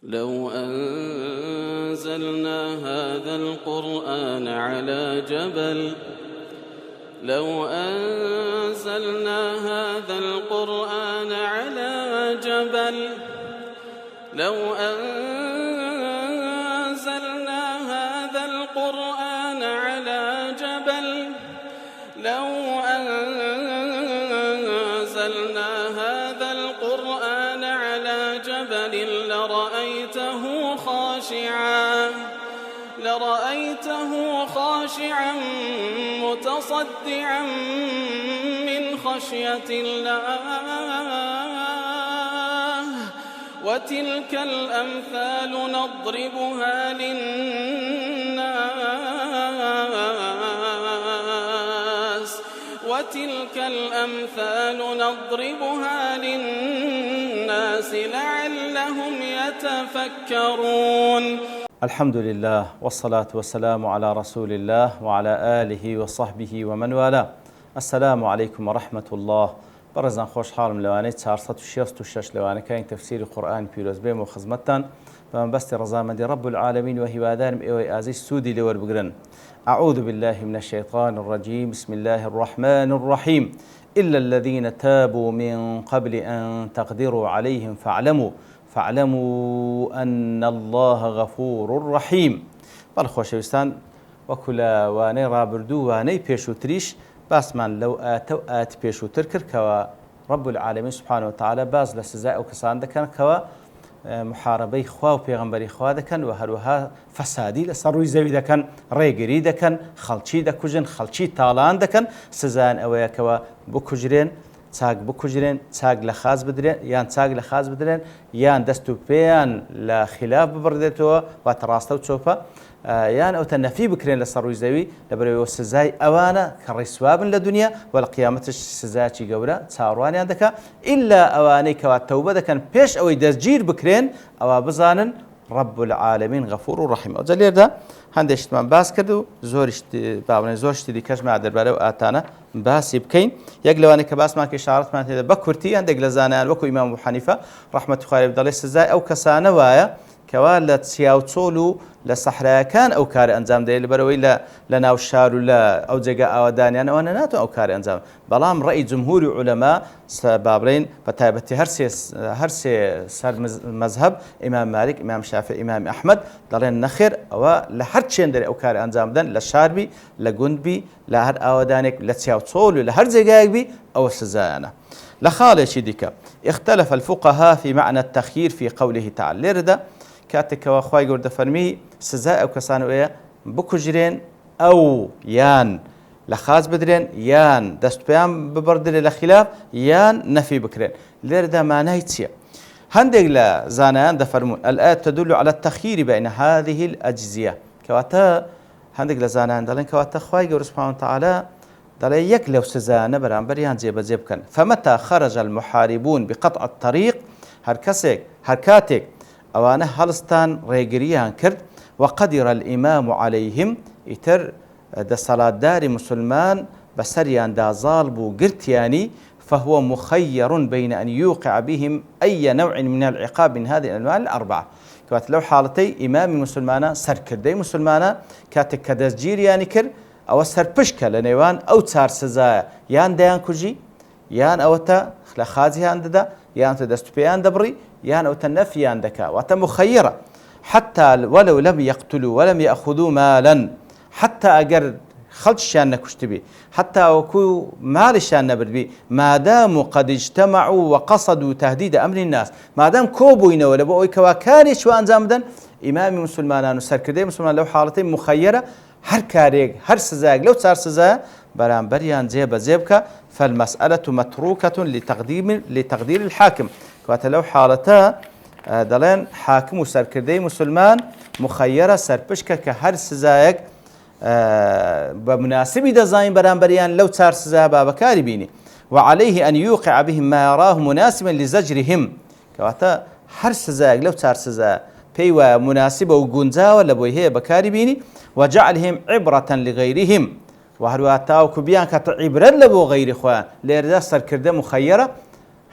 لو أنزلنا هذا القرآن على جبل لرأيته خاشعا متصدعا من خشية الله وتلك الأمثال نضربها للناس لعلهم يتفكرون. الحمد لله والصلاة والسلام على رسول الله وعلى آله وصحبه ومن والاه. السلام عليكم ورحمة الله. برزان خوش حالم لواني 466 لواني كاين تفسير القرآن بيروز بيم وخزمتان فمن بست رزامدي رب العالمين وهبادان ايوي ازي سودي لور بقرن. أعوذ بالله من الشيطان الرجيم. بسم الله الرحمن الرحيم. إلا الذين تابوا من قبل أن تقدروا عليهم فاعلموا أن الله غفور رحيم. بالخوشوستان وكلا واني رابردو واني بيشو تريش باسمان لو آتو آت بيشو تركر كوا رب العالمين سبحانه وتعالى باز لسزاء وكسان دكان كوا محاربي خوا وبيغمبري خوا دكان وهروها فسادي لسروي زوي دكان ريغري دكان خلشي دكوجن خلشي تالان دكان سزان اويا كوا بكوجرين چاک بکوژرێن چاک لە خاز بدرێن یان چاک لە خاز بدرێن یان دەست و پێیان لە خلاف ببڕدێتەوە واتە ڕاستە و چۆپە یان ئەوتە نەفی بکرێن لە سەر ڕووی زەوی لەبەرەوەی سزای ئەوانە کە ڕێسوابن لە دنیا و لە قیامەتش سزایکی گەورە چاڕوانیان دەکات ئیلا ئەوانەی کەوا تەوبە دەکەن پێش ئەوەی دەستگیر بکرێن ئەوە بزانن رب العالمين غفور رحيم. أو زليردا هندشت من باس كدو زورشت بابن زورشت دي كش مع دربارة وآتانا باس يبكين يقلواني كباس ما كإشارات ما هذا بكرتي عندك لزانان وكو إمام أبو حنيفة رحمة الله بدل السزاء أو كسانة وايا كوالت سياو تصولو لصحراء كان أو كار أنزام ده اللي بروي لنا وشار ولا أو جاء أوداني أنا وأنا ناتو أو كار أنزام بلام رأي جمهور علماء بابرين بتابتي هرسي صار مذهب إمام مالك إمام شافعي إمام أحمد دارين نخير أو لحرت شين دري أو كار أنزام دن لشاربي لجندبي لهر أودانك لسياو تصولو لهر جاء بي أو سزانا لخالة شديك. اختلف الفقهاء في معنى التخيير في قوله تعالى لرده كاتك وأخوي قرد فرمي سزاء أو كسانو إيه بكجرين أو يان لخاز بدرين يان دست بيان ببردل لخلاف يان نفي بكرين لرده ما نهيتسيا هندق لا زانان دفرمون الآية تدل على التخيير بين هذه الأجزية كواتا هندق لزانان دلين كواتا أخوي قرد سبحانه وتعالى دلين يكلو سزاء نبران بريان زيب كان فمتى خرج المحاربون بقطع الطريق هركاتك أوانه هلستان ريقريان كرد وقدر الإمام عليهم إتر دا صلاة دار مسلمان بسريان دا ظالبو قرتياني فهو مخير بين أن يوقع بهم أي نوع من العقاب من هذه الأنواع الأربعة. كوات لو حالتي إمام مسلمانا سركردي مسلمانا كاتك كدزجير يعني كر أو سربشك لنيوان أو تار سزايا يان ديان كجي يان أوتا لخازي هانددا يان تدستبيان دبري يان أوتا نفي عندك وتمخيرة حتى ولو لم يقتلوا ولم يأخذوا مالا حتى أجر خلش شان كشتبي حتى وكو مال شان نبربي ما داموا قد اجتمعوا وقصدوا تهديد أمن الناس ما دام كوبوين ولا بوي كواكاني شو أنزامدن إمام مسلمان سركردي مسلمان لو حالتين مخيرة هر كاريك هر سزاق لو صار سزاق بران بريان زيبك فالمسألة متروكة لتقدير الحاكم. كواتا لو حالتا دلين حاكم وسركردي مسلمان مخيرة سربشكة كهر سزايق بمناسبة دزاين بران بريان لو صار سزاق بابكاري بيني وعليه أن يوقع بهم ما يراه مناسبا لزجرهم. كواتا هر سزاق لو صار سزاق بيوا مناسبة وقنزا ولا بويهي بكاري بيني وجعلهم عبرة لغيرهم وهرواتاو كبيان كتعبرا لبو غير إخوان ليردا سركرده مخيرة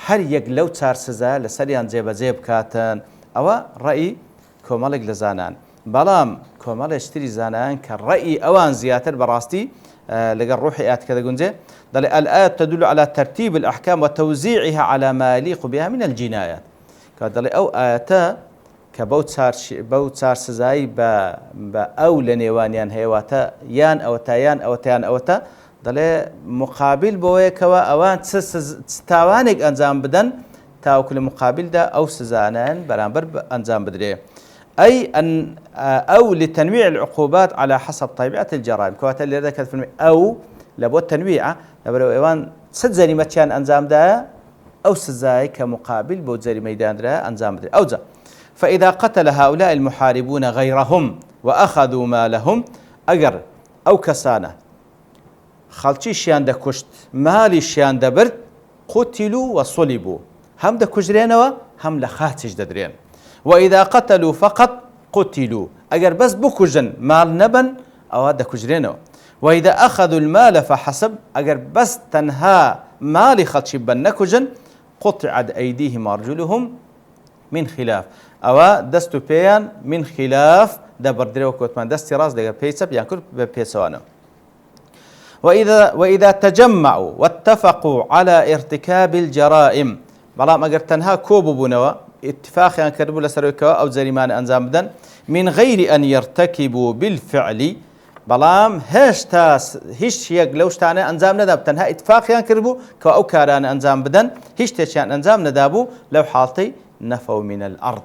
هر يك لو تار سزا لسريان زيب كاتن ئەوە ڕەئی کۆمەڵێک لە زانان بەڵام کۆمەڵێشتری زانایان کە ڕەئی ئەوان زیاتر بەڕاستی لەگەڵ ڕوحی ئاەتکە دەگونجێ دەڵێ الآية تدل على ترتيب الأحكام وتوزيعها على ما يليق بها من الجنايات کە دەڵێ ئەو ئاەتە کە بەو چار سزایی بە ئەو لە نێوانیان هەیەواتە یان ئەوەتە یان ئەوەتیان ئەوەتە دەڵێ مقابل بۆیەکەوە ئەوان تاوانێک ئەنجام بدەن تاوەکو لە مقابلدا ئەو سزانیان بەرامبەر ئەنجام بدرێ أي أو لتنويع العقوبات على حسب طبيعة الجرائم كواتل اللي ذكرت في أو لابد تنويعه لابد إيوان سد جريمتان أنزام دا أو سزاي كمقابل بود جريمة ميدان دا أنزام دا أو ذا فإذا قتل هؤلاء المحاربون غيرهم وأخذوا مالهم أجر أو كسانة خلشي شيان دا كشت مالي شيان دا برد قتلوا وصلبوا هم دا كجرينوا هم لخاتج دادرين وإذا قتلوا فقط قتلوا أجر بس بكجن مال نبن أو هذا كجرينه وإذا أخذوا المال فحسب أجر بس تنها مال خلشي بنكجن قطعت أيديهم وأرجلهم من خلاف أو دستو بيان من خلاف دبر دريو كوتمان دستي راس دقر بيسب يعني كل بيسوانه وإذا تجمعوا واتفقوا على ارتكاب الجرائم بلام أجر تنها كوبو بنوا اتفاق يعني كربوا لسرويكوا أو زريمان أنزام بدن من غير أن يرتكبوا بالفعل بلام هش يقلوش تاني أنزام نداب تنها اتفاق يعني كربوا كوا أو كاران أنزام بدن هش تشان أنزام ندابو لو حالتي نفوا من الأرض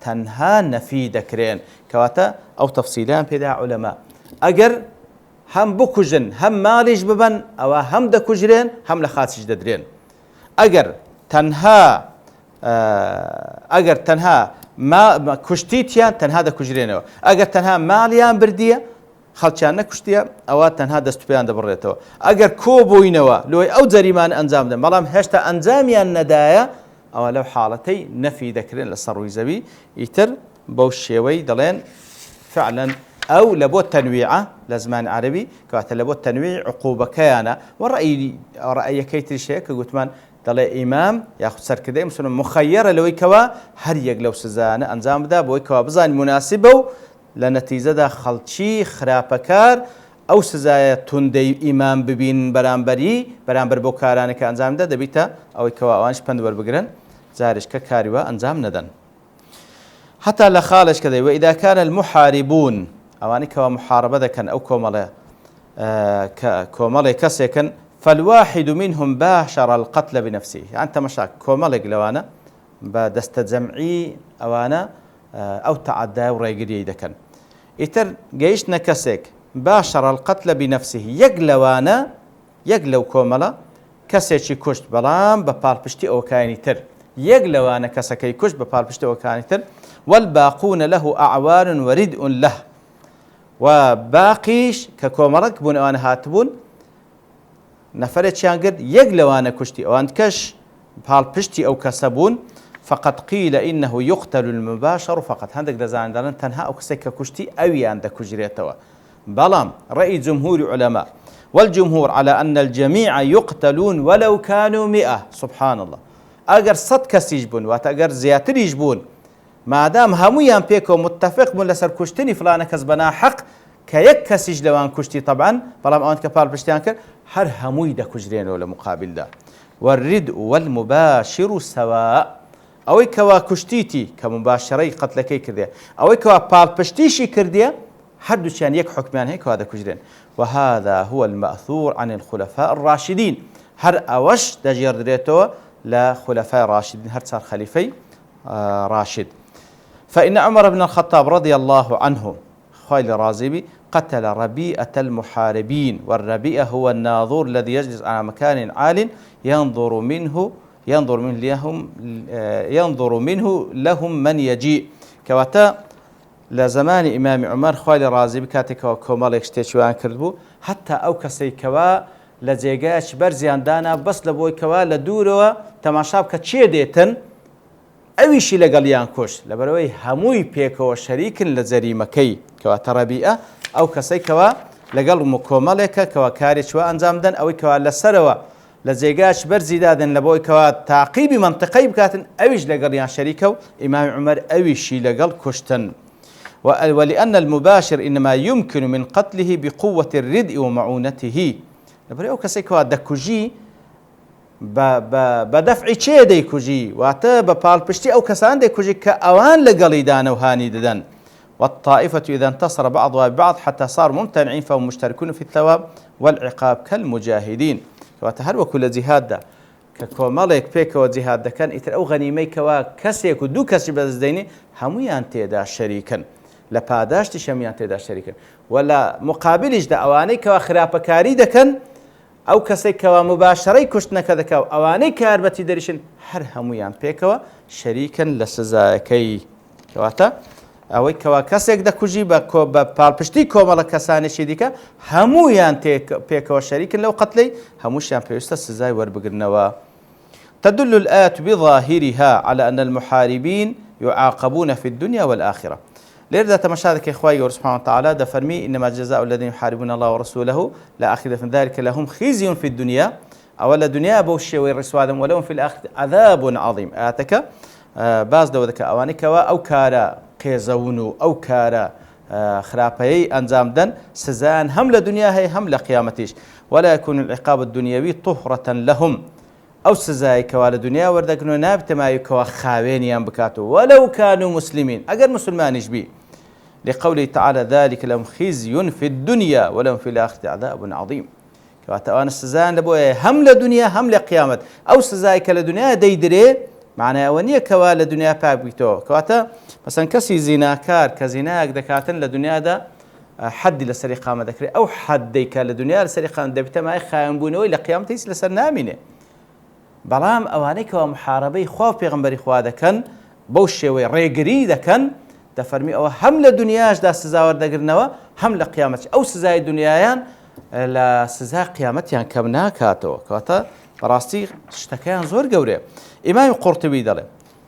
تنها نفي دكرين كواتا أو تفصيلان بدا علماء أجر هم بكجن هم ماليش ببن أو هم دكجرين هم لخاتش ددرين أجر تنها ما كشتيتيان تنها دا كجرينو اگر تنها ماليان برديه خلچان نكشتيه او تنها دستبيان دبريتو اگر كوبوينوا لو او جريمان انزام دم بلام هشتا انزاميان ندايا او لو حالتي نفي ذكرين للصروي زبي يتر بوشيوي دلين فعلا او لبو تنويعه لزمان عربي كوات لبو تنويع عقوبه كيانا ورأي كيتري شيك قلت دڵێ ئیمام یاخود سەرکردەی مسلمان مخەیەرە لەوەی کەوا هەر یەک لەو سزانە ئەنجام بدات بۆی کەوا بزانین مناسبە و لە نەتیجەدا خەڵکی خراپەکار ئەو سزایە توندەی ئیمام ببین بەرامبەر بۆ کارانێک کە ئەنجام دەدا دەبیتە ئەوەی کەوا ئەوانش پند وەربگرن جارێشکە کاری وە ئەنجام نەدەن حتا لە خاڵش کە دەی وإذا كان المحاربون ئەوانەی کەوا محاربە دەکەن ئەو کۆمەڵێ کەسێکن فالواحد منهم باشر القتل بنفسه يعني تمشاك كومالك لوانا بدست جمعي اوانا او تعدى وريقري دكن يتر جيش نكسك باشر القتل بنفسه يقلوانا يقلو كومالا كسيشي كشت بلام ببالبشتي او كاينتر يقلوانا كسكي كشت ببالبشتي او كاينتر والباقون له اعوان وردء له وباقيش ككومالك بون اوانا هاتبون نفرتشان قد يقلوانا كشتي أو أنتكش بهالبشتي أو كسبون فقد قيل إنه يقتل المباشر فقط هندك دزان دارن تنها أو كسيكا كشتي أوي عندك كجريتوا بلام رأي جمهور علماء والجمهور على أن الجميع يقتلون ولو كانوا 100 سبحان الله أجر صد كسيجبون واتأجر زياتر يجبون ما دام هميان بيكو متفق من لسر كشتني فلان كسبنا حق كيك كسيج لوان كشتي طبعا بلام أنت كبار بشتيان كر هر هموي دا كجرين ولا مقابل دا والردء والمباشر سواء أوي كوا كشتيتي كمباشري قتلكي كرديا أوي كوا بالبشتيشي كرديا حدو كان يك حكمان هيك هذا كجرين وهذا هو المأثور عن الخلفاء الراشدين هر أوش دجير دريتو لخلفاء راشدين هر صار خليفي راشد فإن عمر بن الخطاب رضي الله عنه خالد رازبي قتل ربيئة المحاربين والربيئة هو الناظور الذي يجلس على مكان عال ينظر منه لهم من يجيء كواتا لزمان إمام عمر خالد رازبي كاتك وكومالك شتيشوان كردبو حتى أو كسي كوا لجيجاش برزيان دانا بس لبوي كوا لدوروا تماشاب كتشي ديتن ئەویشی لەگەڵیان کوشت لەبەرەوەی هەمووی پێکەوە شەریکن لە جەریمەکەی کەواتە ڕەبیئە ئەو کەسەی کەوا لەگەڵ کۆمەڵێکە کەوا کارێک وە ئەنجام بدەن ئەوەی کەوا لەسەرەوە لە جێگاش بەرزی دادن لە بۆی کەوا تاقیبی منطقەی بکاتن ئەویش لەگەڵیان شەریکە و ئیمامی عومەر ئەویشی لەگەڵ کوشتن. ولأن المباشر إنما يمكن من قتله بقوة الردء ومعونته. لبري أو كسي كوا دكوجي بدفع چه ديكوجي واتا ببال پشتي أو كسان ديكوجي كأوان لقلي دانا وهاني ددن. والطائفة إذا انتصر بعضها ببعض حتى صار ممتنعين فهم مشتركون في الثواب والعقاب كالمجاهدين. كواتا هر وكل جهاد دا ككومالك بيكوا جهاد دا كان إتر أو غنيمي كوا كسيك ودو كسي بزديني هميان تيدا شريكا لپاداشتی شەمیان تێدا شەریکن ولا مقابلیش دا ئەوانەی کەوا خراپەکاری دەکەن ئەو کەسێک کەوا مباشەرەی کوشتنەکە دەکا و ئەوانەی کاربەتی دەریشن هەر هەمویان پێکەوە شەریکن لە سزایەکەی. کەواتە ئەوەی کەوا کەسێک دەکوژی بە پاڵپشتی کۆمەڵە کەسانێکی دیکە هەمویان پێکەوە شەریکن لەو قەتلەی هەمووشیان پێویستە سزای وەربگرنەوە. تدل الآية بظاهرها على أن المحاربين يعاقبون في الدنيا والآخرة. ليردا تمشاهدك إخوائي سبحانه وتعالى دفرمي إنما جزاء الذين يحاربون الله ورسوله لا أخذ من ذلك لهم خزي في الدنيا أو الدنيا بوشي والرسوادم ولهم في الآخرة عذاب عظيم. آتك باز دو ذكاء أوانك أو كارا قيزونو أو كارا خرابي أنزام دن سزان هم لدنيا هي هم لقيامتيش ولا يكون العقاب الدنيوي طهرة لهم أو سزاي كوال دنيا وردقنو نابت ما يكوا خاوينيان بكاتو ولو كانوا مسلمين أجر مسلمان يشبي لقوله تعالى ذلك لهم خزي في الدنيا ولهم في الآخرة عذاب عظيم. كواتوان السزان لبوه هم لدنيا هم لقيامت أو سزاي كالدنيا ديدري معنى أونية كوال دنيا بابيتو كواتا مثلا كسي زيناكار كزيناك دكاتن لدنيا دا حد لسري قامة ذكري أو حد ديك لدنيا لسري قامة دبتا ما يخاين بونوي لقيامتيس لسر نامينه. بەڵام ئەوانەی کەوا محارەبەی خوا و پێغەمبەری خوا دەکەن بەو شێوەی ڕێگری دەکەن دەفەرمی ئەوە هەم لە دنیاشدا سزا وەردەگرنەوە هەم لە قیامەت ئەو سزای دنیایان لە سزا قیامەتیان کەم ناکاتەوە. کەواتە بەڕاستی شتەکەیان زۆر گەورەیە. ئیمامی قورتوبی دەڵێ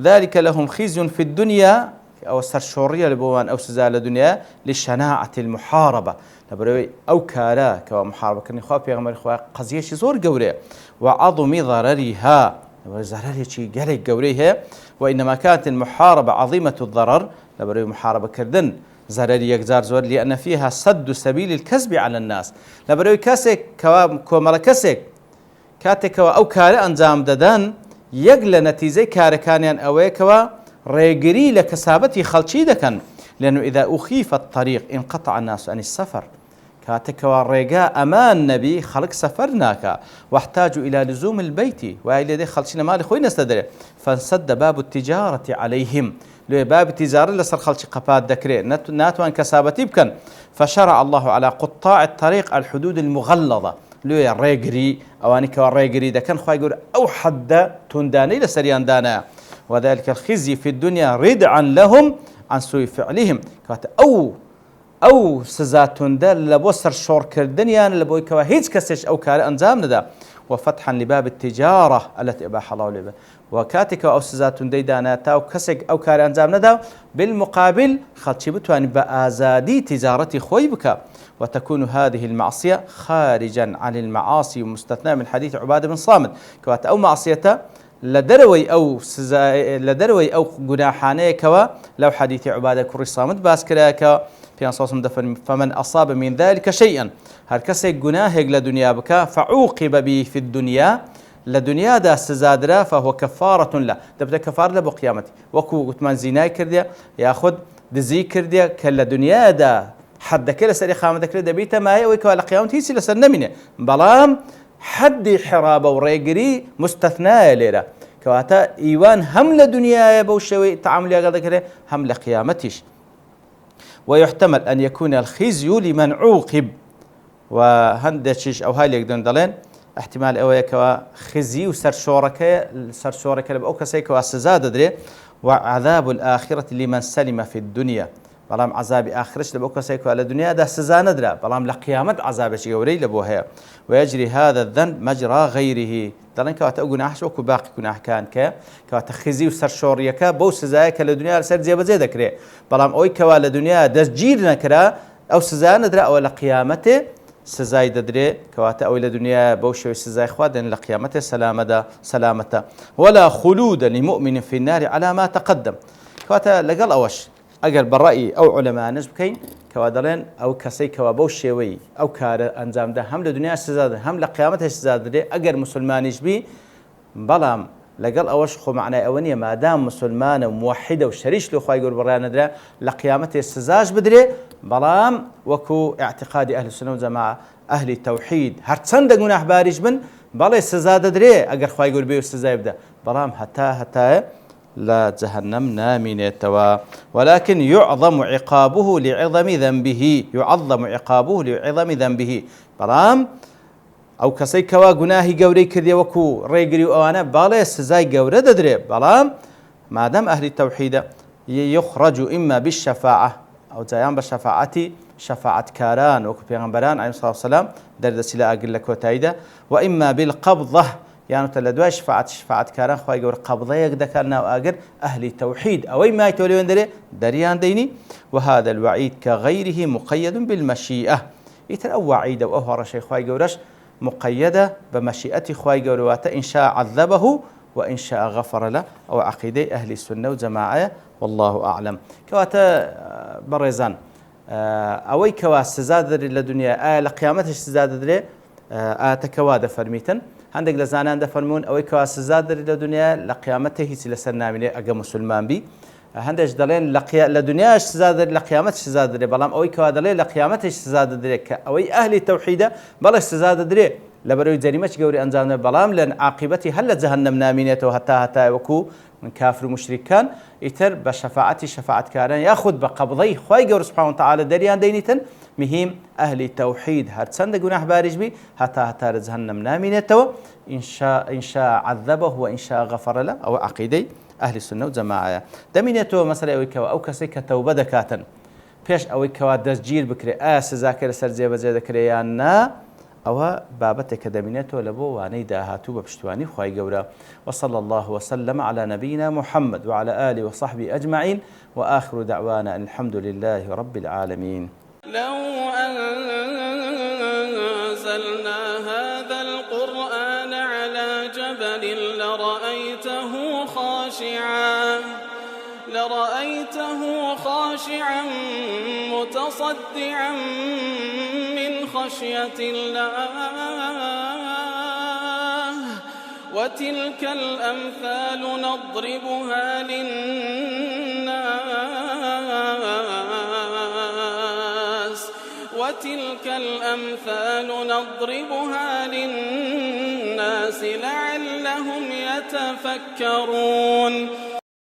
ذلك لهم خزي في الدنيا أو سرشورية لبوان أو سزا لدنيا لشناعة المحاربة لبروي أو كارا كوا محاربة كني خوا بيغمر خوا قضية شي زور قوري وعظم ضررها ضررها شي قالك قوريها وإنما كانت المحاربة عظيمة الضرر لبروي محاربة كردن ضرر يكزار زور لأن فيها سد سبيل الكسب على الناس لبروي كاسك كوا ملكسك كاتك أو كارا أنزام ددان يقل نتيجة كاركانيان أويكوا ريقري لكسابتي خلشي دكن لأنه إذا أخيف الطريق انقطع الناس عن السفر كاتكوا الرجاء أمان نبي خلق سفرناك واحتاجوا إلى لزوم البيت وإلى ذي خلشنا مال خوي نستدري فانسد باب التجارة عليهم لو باب التجارة لسر خلش قبات ذكري ناتوان كسابتي بكن فشرع الله على قطاع الطريق الحدود المغلظة لو الريقري أوانك الريقري ده كان خوي يقول أو حد تنداني لسريان دانا وذلك الخزي في الدنيا ردعا لهم عن سوء فعلهم أو سزاتون ده لبو سرشور كردنيا لبو يكوا هيج كسش أو كار أنزام ندا وفتحا لباب التجارة التي أباح الله لبا وكاتك أو سزاتون دي داناتا وكسك أو كار أنزام ندا بالمقابل خلشي بتواني بآزادي تجارتي خوي بك وتكون هذه المعصية خارجا عن المعاصي ومستثنى من حديث عبادة بن صامت كوات أو معصيته لدروي أو جناحانه كوا لو حديث عبادة كري صامت باسكراك في أنصاص مدفن فمن أصاب من ذلك شيئا هركسي جناهك لدنيا بك فعوقب به في الدنيا لدنيا دا سزادرا فهو كفارة له دبدا كفارة لبو قيامتي وكو قتمان زيناي كرديا ياخذ دزي كرديا كلا دنيا دا حد كلا سري خامدك كرديا بيتا ما يويك ولا قيامتي سي لسنمنه بلام حد حرابة وريقري مستثناء ليرة كواتا إيوان هم لدنيا بوشوي تعامل يا قدر هم لقيامتش ويحتمل أن يكون الخزي لمن عوقب وهندشش أو هاي اللي يقدرون دلين احتمال أويك خزي وسرشورك لبأوك سيكوا السزاد دري وعذاب الآخرة لمن سلم في الدنيا بلام عذاب آخرش لبأوك سيكوا على الدنيا ده سزا ندرا بلام لقيامة عذاب شيء وري لبوها ويجري هذا الذنب مجرى غيره دلين كواتا جناح وكو باقي جناح كان كواتا خزي وسرشوريك بو سزايك للدنيا لسر زي بزي ذكري بلام أوي كوا للدنيا دسجير نكرا أو سزا ندرا أو لقيامته سزای دەدرێ کەواتە ئەوەی لە دنیا بەو شێوەی سزای خوا دەن لە قیامەتێ سەلامەتە ولا خلود لمؤمن في النار على ما تقدم کەواتە لەگەڵ ئەوەش ئەگەر بەڕای ئەو عولەمانش بکەین کەوا دەڵێن ئەو کەسەی کەوا بەو شێوەی ئەو کارە ئەنجامدا هەم لە دنیا سزا دەدرێ هەم لە قیامەتە سزا دەدرێ ئەگەر مسلمانیش بی بەڵام لەگەڵ ئەوەش خۆ معنای ئەوە نییە مادام مسلمانە و موحیدە و شەریش لە خوای گەورە بڕیانەدرا لە قیامەتێ سزاش بدرێ بەڵام وەکو اعتقادی ئەهل السنە والجەماعە ئەهلی تەوحید هەرچەندە گوناحباریش بن بەڵێ سزا دەدرێ ئەگەر خوای گەورە بێ و سزای بدە بەڵام هەتایە لا جهنم نامينيتوا ولكن يعظم عقابه لعظم ذنبه بەڵام ئەو کەسەی کەوا گوناهی گەورەی کردێ وەکو ڕێگری و ئەوانە باڵێ سزای گەورە دەدرێ بەڵام مادام ئەهلی تەوحیدە يخرج إما بالشفاعة ئەو جایان بە شەفاعەتی شەفاعەتکاران وەکو پێغەمبەران عەلەیهیمۇ الصلاة والسلام دەردەچی لە ئاگر لە کۆتاییدا وإما بالقبضة یانوتە لە دوای شفاعەتکاران خوای گەورە قەبضەیەک دەکات ناو ئاگر ئەهلی تەوحید ئەوەی مای تۆ لێوێن دەرێ دەریان دەینی وهذا الوعيد كغيره مقيد بالمشيئة ئیتر ئەو وعیدە و ئەو هەڕەشەی خوای گەورەش مقيدة بمشيئة خواي قولواته إن شاء عذبه وإن شاء غفر له أو عقيدة أهل السنة وجماعة والله أعلم كواتا بريزان أوي كوا سزاد للدنيا لقيامته سزاد دري تكواده فرميتن عندك لزانان دفرمون أوي كوا سزاد للدنيا لقيامته سلسل نامني أجا مسلمان بي هەندێک دەڵێن لە دنیاش سزا دەدرێ لە قیامەت سزا دەدرێ بەڵام ئەوەی کەوا دەڵێ لە قیامەتش سزا دەدرێت کە ئەوەی ئەهلی تەوحیدە بەڵێ سزا دەدرێ لە بەرەوەی جەریمەی گەوری ئەنجامدە بەڵام لە عاقبەتی هەر لە جەهەنەم نامینێتەوە هەتا وەکو من کافر و مشریکان ئیتر بە شەفاعەتی شەفاعەتکاران یاخود بە قەبضەی خوای گەورە سوبحانه وتعالى دەریان دەینیتن مهم ئەهلی تەوحید هەرچەندە گوناحباریش بی هەتا لە جەهەنەم نامینێتەوە إن شاء عذبه وإن شاء غفر له أو عقيدة أهل السنة والجماعة دمينته مثلا أو كسي كتوبة دكاتن فيش أو كوا دزجير بكري سزاكر سرزي بزيادة كريانا أو بابتك دمينته لبو وانيدا هاتو بشتواني خواي قورا وصلى الله وسلم على نبينا محمد وعلى آله وصحبه أجمعين وآخر دعوانا الحمد لله رب العالمين لو أنزلنا هذا القرآن على جبل لرأيته خاشعا متصدعا من خشية الله وتلك الأمثال نضربها للناس لعلهم يتفكرون